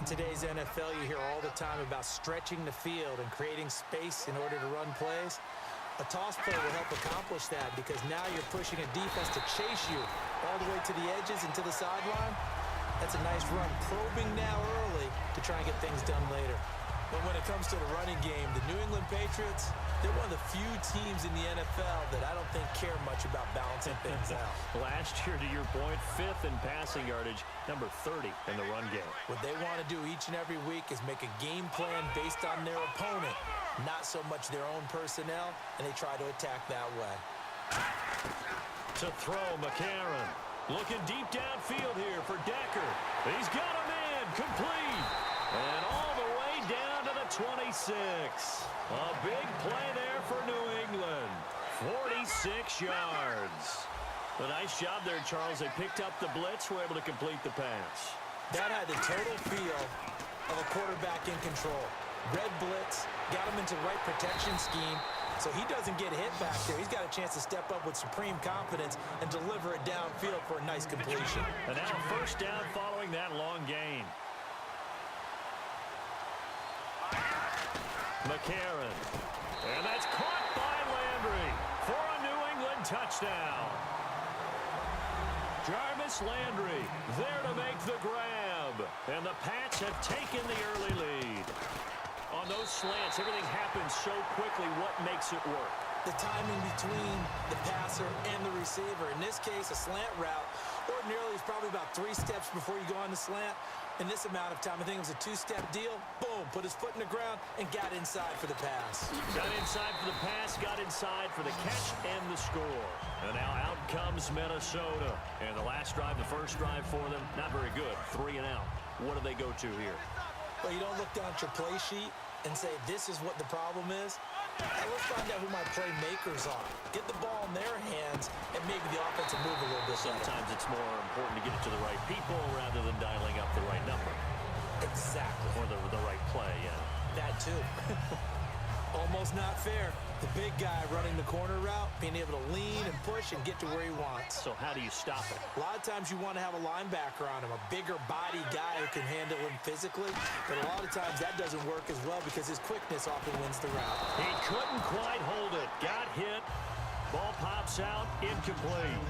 In today's NFL, you hear all the time about stretching the field and creating space in order to run plays. A toss play will help accomplish that because now you're pushing a defense to chase you all the way to the edges and to the sideline. That's a nice run, probing now early to try and get things done later. But when it comes to the running game, the New England Patriots, they're one of the few teams in the NFL that I don't think care much about balancing things out. Last year, to your point, 5th in passing yardage, number 30 in the run game. What they want to do each and every week is make a game plan based on their opponent, not so much their own personnel, and they try to attack that way. To throw, McCarron. Looking deep downfield here for Decker. He's got a man, complete. And all the way down to the 26. A big play there for New England. 46 yards. A nice job there, Charles. They picked up the blitz, were able to complete the pass. That had the total feel of a quarterback in control. Red blitz, got him into the right protection scheme, so he doesn't get hit back there. He's got a chance to step up with supreme confidence and deliver it downfield for a nice completion. And now first down following that long gain. McCarron. And that's caught by Landry for a New England touchdown. Jarvis Landry there to make the grab. And the Pats have taken the early lead. On those slants, everything happens so quickly. What makes it work? The timing between the passer and the receiver. In this case, a slant route. Ordinarily, it's probably about 3 steps before you go on the slant. In this amount of time, I think it was a 2-step deal. Boom, put his foot in the ground and got inside for the pass. Got inside for the pass, got inside for the catch and the score. And now out comes Minnesota. And the last drive, the first drive for them, not very good. 3 and out. What do they go to here? Well, you don't look down at your play sheet and say, this is what the problem is. Now let's find out who my playmakers are. Get the ball in their hands and maybe the offense will move a little bit better. Sometimes it's more important to get it to the right people rather than dialing up the right number. Exactly. Or the right play, yeah. That too. Almost not fair. The big guy running the corner route, being able to lean and push and get to where he wants. So how do you stop it? A lot of times you want to have a linebacker on him, a bigger body guy who can handle him physically. But a lot of times that doesn't work as well because his quickness often wins the route. He couldn't quite hold it. Got hit. Ball pops out. Incomplete.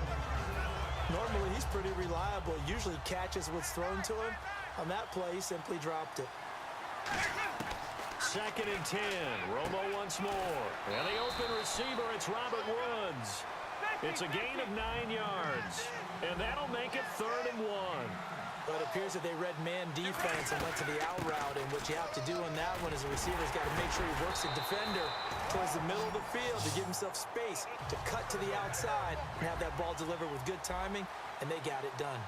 Normally he's pretty reliable. Usually catches what's thrown to him. On that play, he simply dropped it. 2nd and 10. Romo once more. And the open receiver, it's Robert Woods. It's a gain of 9 yards. And that'll make it 3rd and 1. But it appears that they read man defense and went to the out route. And what you have to do on that one is the receiver's got to make sure he works the defender towards the middle of the field to give himself space to cut to the outside and have that ball delivered with good timing. And they got it done.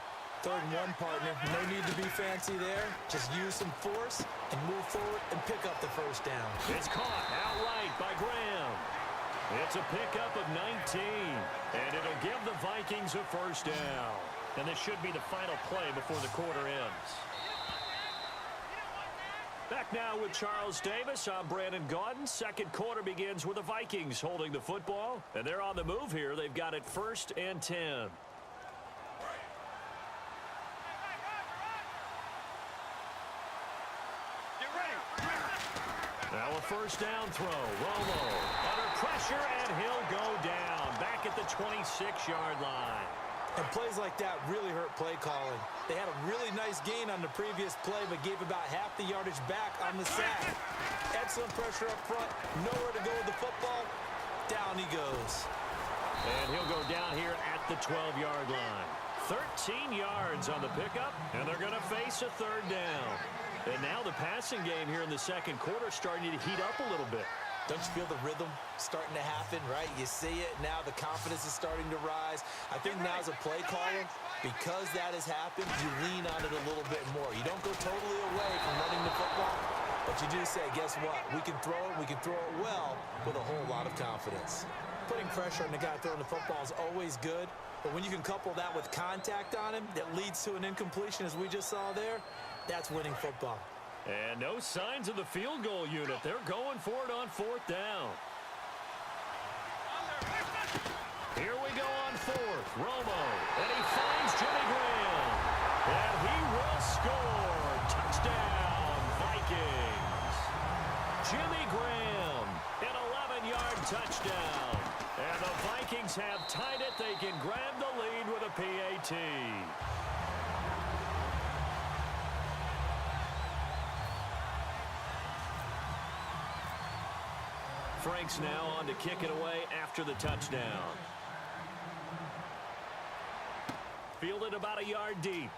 3rd and 1, partner. No need to be fancy there. Just use some force and move forward and pick up the first down. It's caught outright by Graham. It's a pickup of 19. And it'll give the Vikings a first down. And this should be the final play before the quarter ends. Back now with Charles Davis. I'm Brandon Gaudin. Second quarter begins with the Vikings holding the football. And they're on the move here. They've got it 1st and 10. Now a first down throw. Romo under pressure, and he'll go down. Back at the 26-yard line. And plays like that really hurt play calling. They had a really nice gain on the previous play, but gave about half the yardage back on the sack. Excellent pressure up front. Nowhere to go with the football. Down he goes. And he'll go down here at the 12-yard line. 13 yards on the pickup, and they're going to face a 3rd down. And now the passing game here in the second quarter starting to heat up a little bit. Don't you feel the rhythm starting to happen, right? You see it now. The confidence is starting to rise. I think now as a play caller, because that has happened, you lean on it a little bit more. You don't go totally away from running the football, but you do say, guess what? We can throw it. We can throw it well with a whole lot of confidence. Putting pressure on the guy throwing the football is always good, but when you can couple that with contact on him that leads to an incompletion, as we just saw there, that's winning football. And no signs of the field goal unit. They're going for it on 4th down. Here we go on 4th. Romo. And he finds Jimmy Graham. And he will score. Touchdown. touchdown. And the Vikings have tied it. They can grab the lead with a PAT. Franks now on to kick it away after the touchdown. Fielded about a yard deep.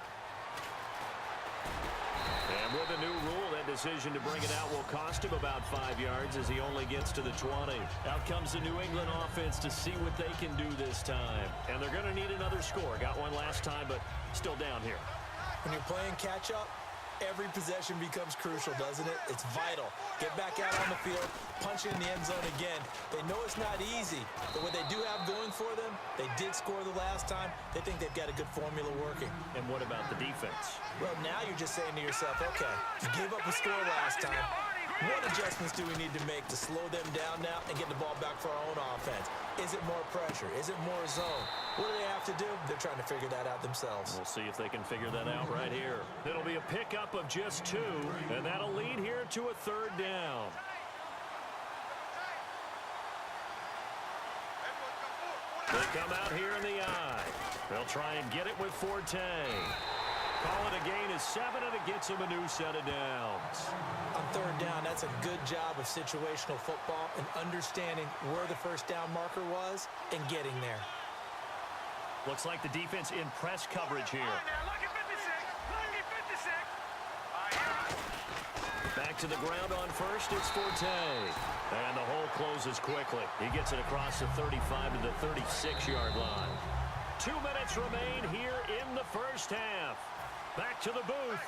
And with a new rule, that decision to bring it out will cost him about 5 yards as he only gets to the 20. Out comes the New England offense to see what they can do this time. And they're going to need another score. Got one last time, but still down here. When you're playing catch-up, every possession becomes crucial, doesn't it? It's vital. Get back out on the field, punch it in the end zone again. They know it's not easy, but what they do have going for them, they did score the last time. They think they've got a good formula working. And what about the defense? Well, now you're just saying to yourself, okay, you gave up a score last time. What adjustments do we need to make to slow them down now and get the ball back for our own offense? Is it more pressure? Is it more zone? What do they have to do? They're trying to figure that out themselves. We'll see if they can figure that out right here. It'll be a pickup of just 2, and that'll lead here to a 3rd down. They come out here in the eye. They'll try and get it with Forte. Call it a gain of 7, and it gets him a new set of downs. On 3rd down, that's a good job of situational football and understanding where the first down marker was and getting there. Looks like the defense in press coverage here. Back to the ground on first, it's Forte. And the hole closes quickly. He gets it across the 35 to the 36-yard line. 2 minutes remain here in the first half. Back to the booth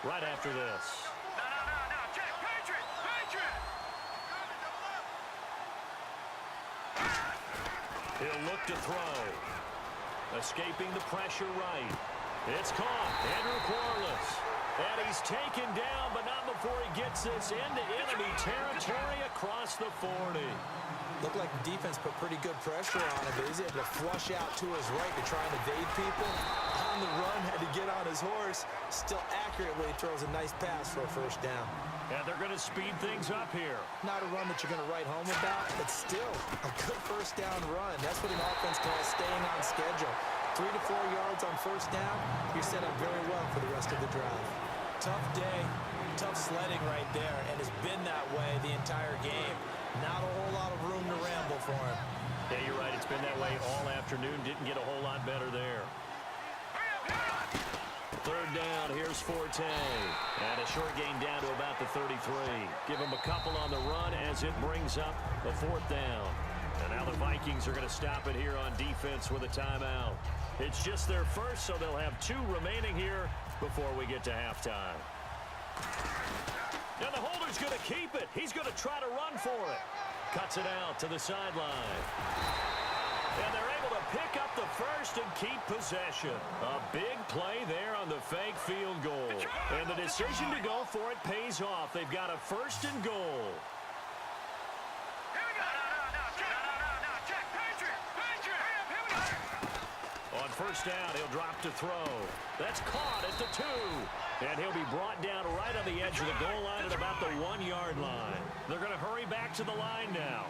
right after this. No, check, Patriot! He'll look to throw. Escaping the pressure right. It's caught. Andrew Corliss. And he's taken down, but not before he gets this into enemy territory across the 40. Looked like the defense put pretty good pressure on him, but he's able to flush out to his right to try and evade people. On the run, had to get on his horse. Still accurately throws a nice pass for a first down. And they're going to speed things up here. Not a run that you're going to write home about, but still a good first down run. That's what an offense calls staying on schedule. 3 to 4 yards on first down, you're set up very well for the rest of the drive. Tough day, tough sledding right there, and it's been that way the entire game. Not a whole lot of room to ramble for him. Yeah, you're right. It's been that way all afternoon. Didn't get a whole lot better there. 3rd down, here's Forte. And a short gain down to about the 33. Give him a couple on the run as it brings up the 4th down. And now the Vikings are going to stop it here on defense with a timeout. It's just their first, so they'll have 2 remaining here before we get to halftime. And the holder's going to keep it. He's going to try to run for it. Cuts it out to the sideline. And they're able to pick up the first and keep possession. A big play there on the fake field goal. And the decision to go for it pays off. They've got a 1st and goal. On first down, he'll drop to throw. That's caught at the 2. And he'll be brought down right on the edge of the goal line at about the 1-yard line. They're going to hurry back to the line now.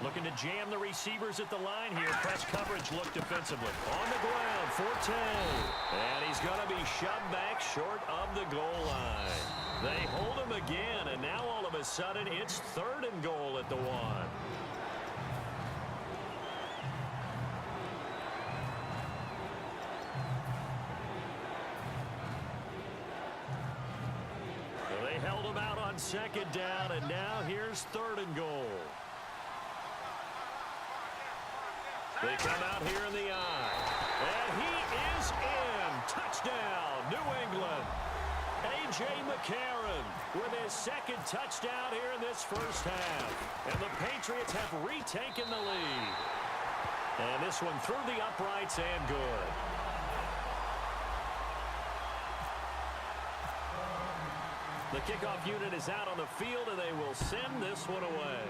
Looking to jam the receivers at the line here. Press coverage look defensively. On the ground, Forte. And he's going to be shoved back short of the goal line. They hold him again, and now all of a sudden it's 3rd and goal at the 1. They held him out on 2nd down, and now here's 3rd and goal. They come out here in the eye. And he is in. Touchdown, New England. A.J. McCarron with his 2nd touchdown here in this first half. And the Patriots have retaken the lead. And this one through the uprights and good. The kickoff unit is out on the field, and they will send this one away.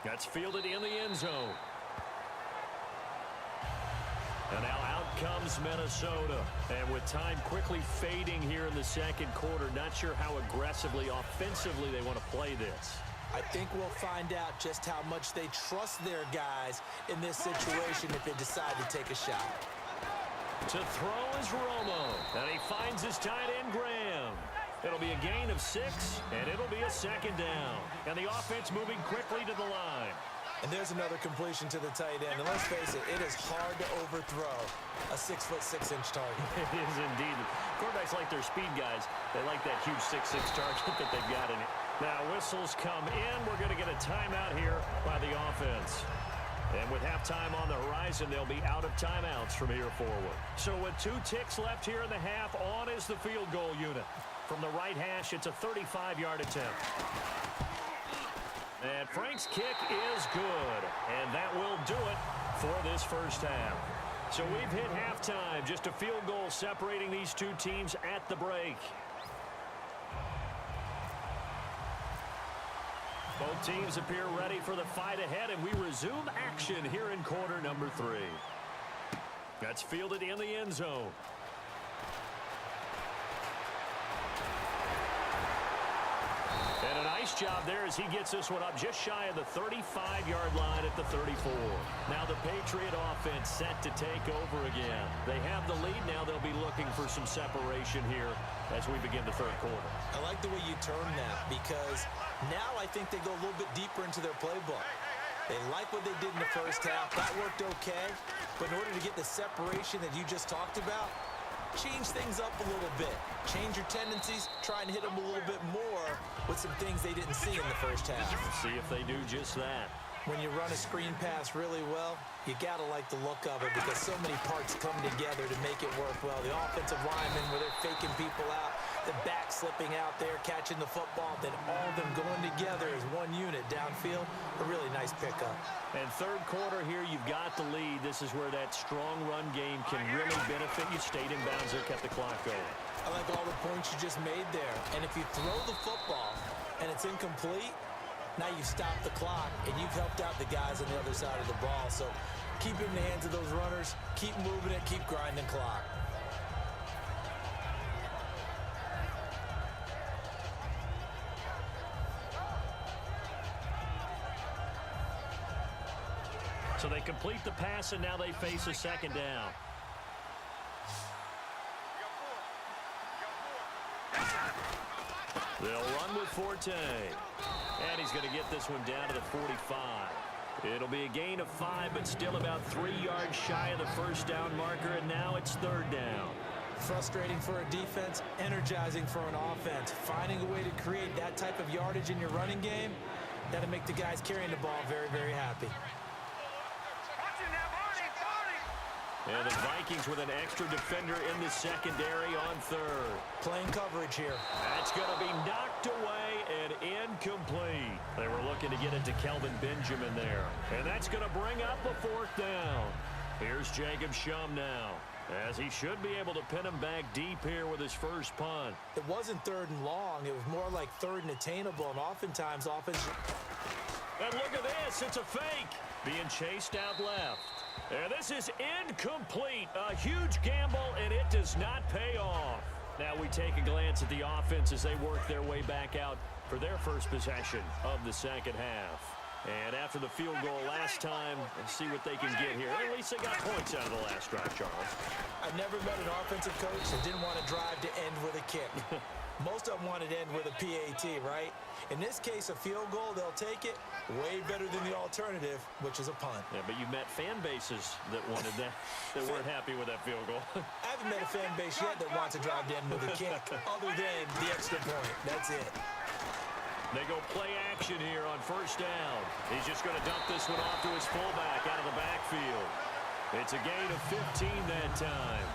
That's fielded in the end zone. And now out comes Minnesota. And with time quickly fading here in the 2nd quarter, not sure how aggressively, offensively they want to play this. I think we'll find out just how much they trust their guys in this situation if they decide to take a shot. To throw is Romo, and he finds his tight end, Graham. It'll be a gain of 6, and it'll be a second down. And the offense moving quickly to the line. And there's another completion to the tight end. And let's face it, it is hard to overthrow a 6'6" target. It is indeed. Quarterbacks like their speed guys. They like that huge 6'6" target that they've got in it. Now whistles come in. We're going to get a timeout here by the offense. And with halftime on the horizon, they'll be out of timeouts from here forward. So with 2 ticks left here in the half, on is the field goal unit. From the right hash, it's a 35-yard attempt. And Frank's kick is good. And that will do it for this first half. So we've hit halftime. Just a field goal separating these two teams at the break. Both teams appear ready for the fight ahead, and we resume action here in quarter number 3. That's fielded in the end zone. And a nice job there as he gets this one up just shy of the 35-yard line at the 34. Now the Patriot offense set to take over again. They have the lead. Now they'll be looking for some separation here as we begin the third quarter. I like the way you term that because now I think they go a little bit deeper into their playbook. They like what they did in the first half. That worked okay. But in order to get the separation that you just talked about, change things up a little bit. Change your tendencies. Try and hit them a little bit more with some things they didn't see in the first half. See if they do just that. When you run a screen pass really well, you got to like the look of it because so many parts come together to make it work well. The offensive linemen, where they're faking people out, the back slipping out there, catching the football, then all of them going together as one unit downfield. A really nice pickup. And third quarter here, you've got the lead. This is where that strong run game can really benefit you. Stayed in bounds there, kept the clock going. I like all the points you just made there. And if you throw the football and it's incomplete, now you've stopped the clock and you've helped out the guys on the other side of the ball. So keep it in the hands of those runners. Keep moving it. Keep grinding clock. So they complete the pass, and now they face a second down. They'll run with Forte. And he's going to get this one down to the 45. It'll be a gain of 5, but still about 3 yards shy of the first down marker, and now it's third down. Frustrating for a defense, energizing for an offense. Finding a way to create that type of yardage in your running game, that'll make the guys carrying the ball very, very happy. And the Vikings with an extra defender in the secondary on third. Playing coverage here. That's going to be knocked away and incomplete. They were looking to get it to Kelvin Benjamin there. And that's going to bring up a fourth down. Here's Jacob Shum now, as he should be able to pin him back deep here with his first punt. It wasn't third and long. It was more like third and attainable, and oftentimes offense. And look at this. It's a fake. Being chased out left. And this is incomplete. A huge gamble, and it does not pay off. Now we take a glance at the offense as they work their way back out for their first possession of the second half. And after the field goal last time, let's see what they can get here. At least they got points out of the last drive, Charles. I've never met an offensive coach that didn't want to drive to end with a kick. Most of them wanted to end with a PAT, right? In this case, a field goal, they'll take it. Way better than the alternative, which is a punt. Yeah, but you've met fan bases that wanted that, that weren't happy with that field goal. I haven't met a fan base yet that wants to drive to end with a kick, other than the extra point. That's it. They go play action here on first down. He's just going to dump this one off to his fullback out of the backfield. It's a gain of 15 that time.